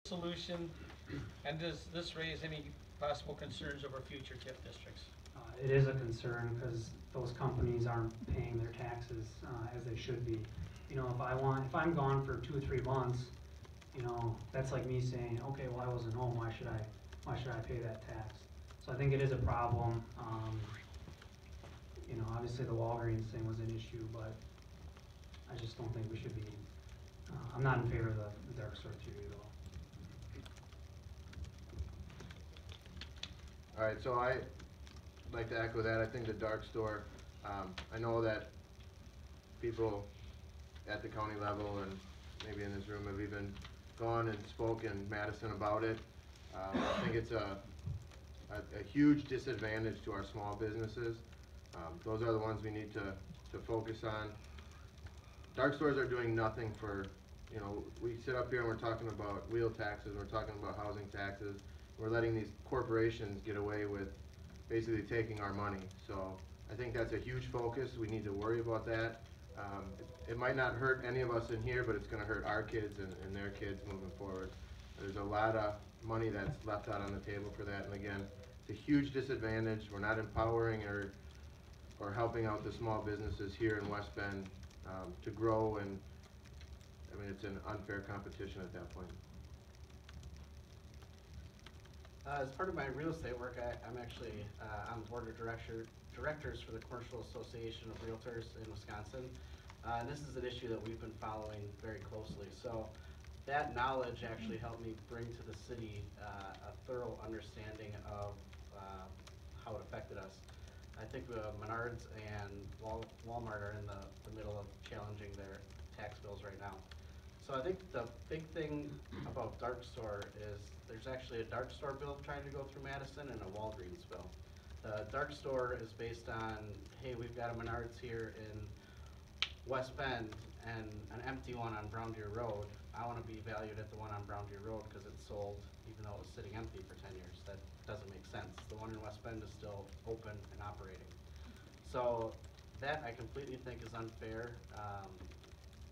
solution, and does this raise any possible concerns over future TIF districts? It is a concern because those companies aren't paying their taxes as they should be. You know, if I'm gone for 2 or 3 months, you know, that's like me saying, okay, well, I wasn't home, why should I pay that tax? So I think it is a problem. You know, obviously the Walgreens thing was an issue, but I just don't think we should be, I'm not in favor of the dark store theory at all. All right, so I'd like to echo that. I think the dark store, I know that people at the county level and maybe in this room have even gone and spoken in Madison about it. I think it's a huge disadvantage to our small businesses. Those are the ones we need to focus on. Dark stores are doing nothing for, you know, we sit up here and we're talking about wheel taxes, we're talking about housing taxes. We're letting these corporations get away with basically taking our money. So I think that's a huge focus. We need to worry about that. It might not hurt any of us in here, but it's going to hurt our kids and their kids moving forward. There's a lot of money that's left out on the table for that. And again, it's a huge disadvantage. We're not empowering or helping out the small businesses here in West Bend to grow, and I mean, it's an unfair competition at that point. As part of my real estate work, I'm actually on the board of directors for the Commercial Association of Realtors in Wisconsin. And this is an issue that we've been following very closely. So that knowledge actually helped me bring to the city a thorough understanding of how it affected us. I think Menards and Walmart are in the middle of challenging their tax bills right now. So I think the big thing about dark store is there's actually a dark store bill trying to go through Madison and a Walgreens bill. The dark store is based on, hey, we've got a Menards here in West Bend and an empty one on Brown Deer Road. I want to be valued at the one on Brown Deer Road because it's sold even though it was sitting empty for 10 years. That doesn't make sense. The one in West Bend is still open and operating. So that I completely think is unfair.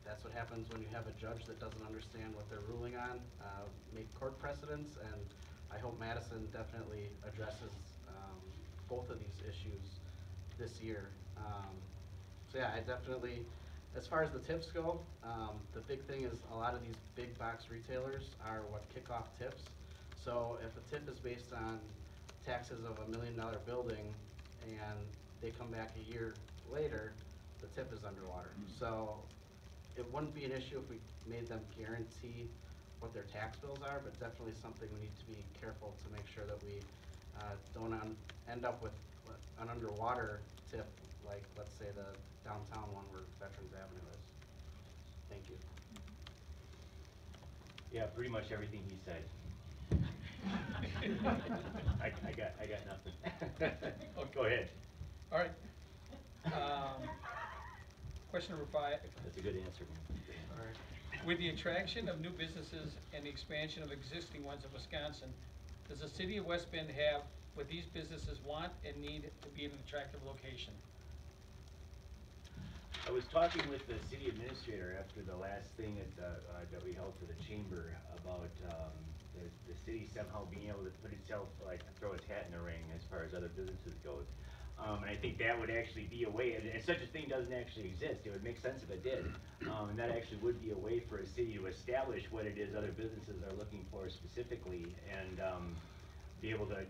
That's what happens when you have a judge that doesn't understand what they're ruling on, make court precedents, and I hope Madison definitely addresses both of these issues this year. So yeah, I definitely, as far as the TIFs go, the big thing is a lot of these big box retailers are what kick off TIFs. So if a TIF is based on taxes of $1 million building and they come back a year later, the TIF is underwater. So it wouldn't be an issue if we made them guarantee what their tax bills are, but definitely something we need to be careful to make sure that we don't end up with an underwater TIF like, let's say, the downtown one where Veterans Avenue is. Thank you. Yeah, pretty much everything he said. I got nothing. Okay. Go ahead. All right. Question number 5. That's a good answer, man. All right. With the attraction of new businesses and the expansion of existing ones in Wisconsin, does the city of West Bend have what these businesses want and need to be an attractive location? I was talking with the city administrator after the last thing that we held for the chamber about the city somehow being able to put itself, like, throw its hat in the ring as far as other businesses goes. And I think that would actually be a way, and such a thing doesn't actually exist. It would make sense if it did. And that actually would be a way for a city to establish what it is other businesses are looking for specifically, and be able to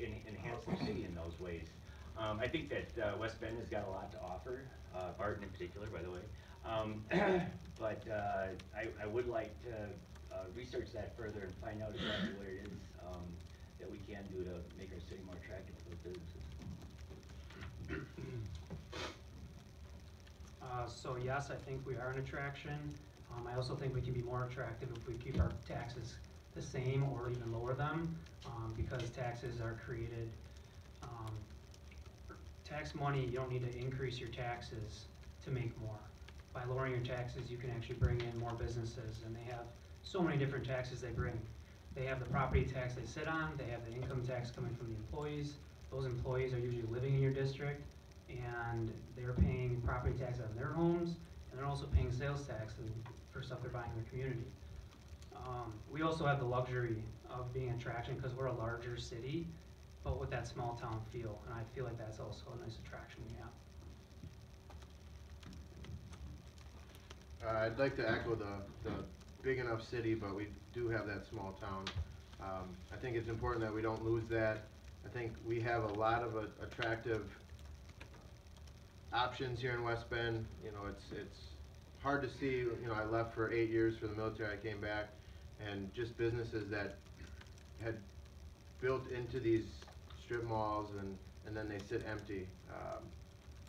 enhance their city in those ways. I think that West Bend has got a lot to offer, Barton in particular, by the way. But I would like to research that further and find out exactly what it is that we can do to make our city more attractive for those businesses. So yes, I think we are an attraction. I also think we can be more attractive if we keep our taxes the same or even lower them, because taxes are created, tax money, you don't need to increase your taxes to make more. By lowering your taxes, you can actually bring in more businesses, and they have so many different taxes they bring. They have the property tax they sit on, they have the income tax coming from the employees. Those employees are usually living in your district, and they're paying property tax on their homes, and they're also paying sales tax for stuff they're buying in their community. We also have the luxury of being an attraction because we're a larger city, but with that small town feel, and I feel like that's also a nice attraction we have. I'd like to echo the big enough city, but we do have that small town. I think it's important that we don't lose that. I think we have a lot of attractive options here in West Bend. You know, it's hard to see. You know, I left for 8 years for the military. I came back, and just businesses that had built into these strip malls, and then they sit empty.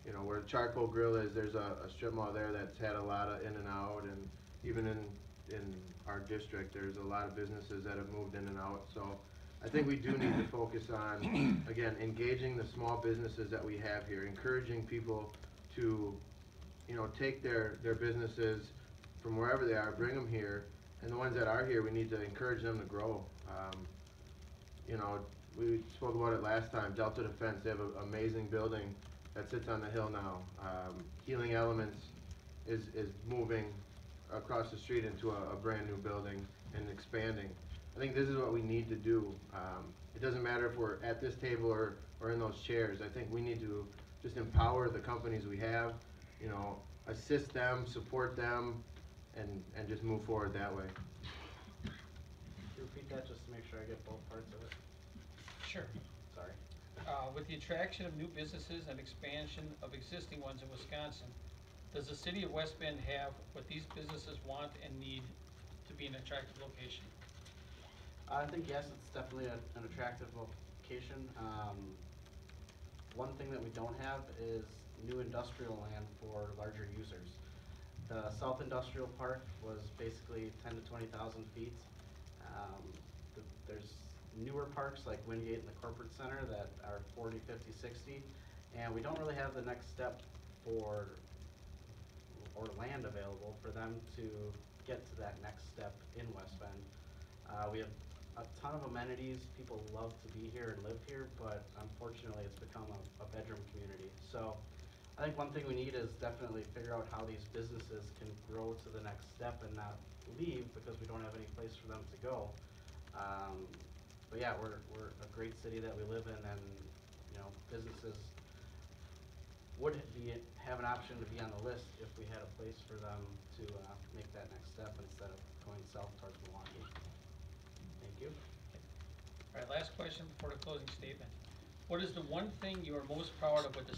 You know, where Charcoal Grill is, there's a strip mall there that's had a lot of in and out, and even in our district, there's a lot of businesses that have moved in and out. So I think we do need to focus on, again, engaging the small businesses that we have here, encouraging people to, you know, take their businesses from wherever they are, bring them here, and the ones that are here, we need to encourage them to grow. You know, we spoke about it last time, Delta Defense, they have an amazing building that sits on the hill now. Healing Elements is moving across the street into a brand new building and expanding. I think this is what we need to do. It doesn't matter if we're at this table or in those chairs. I think we need to just empower the companies we have, you know, assist them, support them, and just move forward that way. Can you repeat that just to make sure I get both parts of it? Sure. Sorry. With the attraction of new businesses and expansion of existing ones in Wisconsin, does the city of West Bend have what these businesses want and need to be an attractive location? I think yes, it's definitely an attractive location. One thing that we don't have is new industrial land for larger users. The South Industrial Park was basically 10 to 20,000 feet. There's newer parks like Wingate and the Corporate Center that are 40, 50, 60, and we don't really have the next step or land available for them to get to that next step in West Bend. We have a ton of amenities. People love to be here and live here, but unfortunately it's become a bedroom community. So I think one thing we need is definitely figure out how these businesses can grow to the next step and not leave because we don't have any place for them to go. But yeah, we're a great city that we live in, and you know, businesses would have an option to be on the list if we had a place for them to make that next step instead of going south towards Milwaukee. Thank you. All right, last question before the closing statement. What is the one thing you are most proud of with the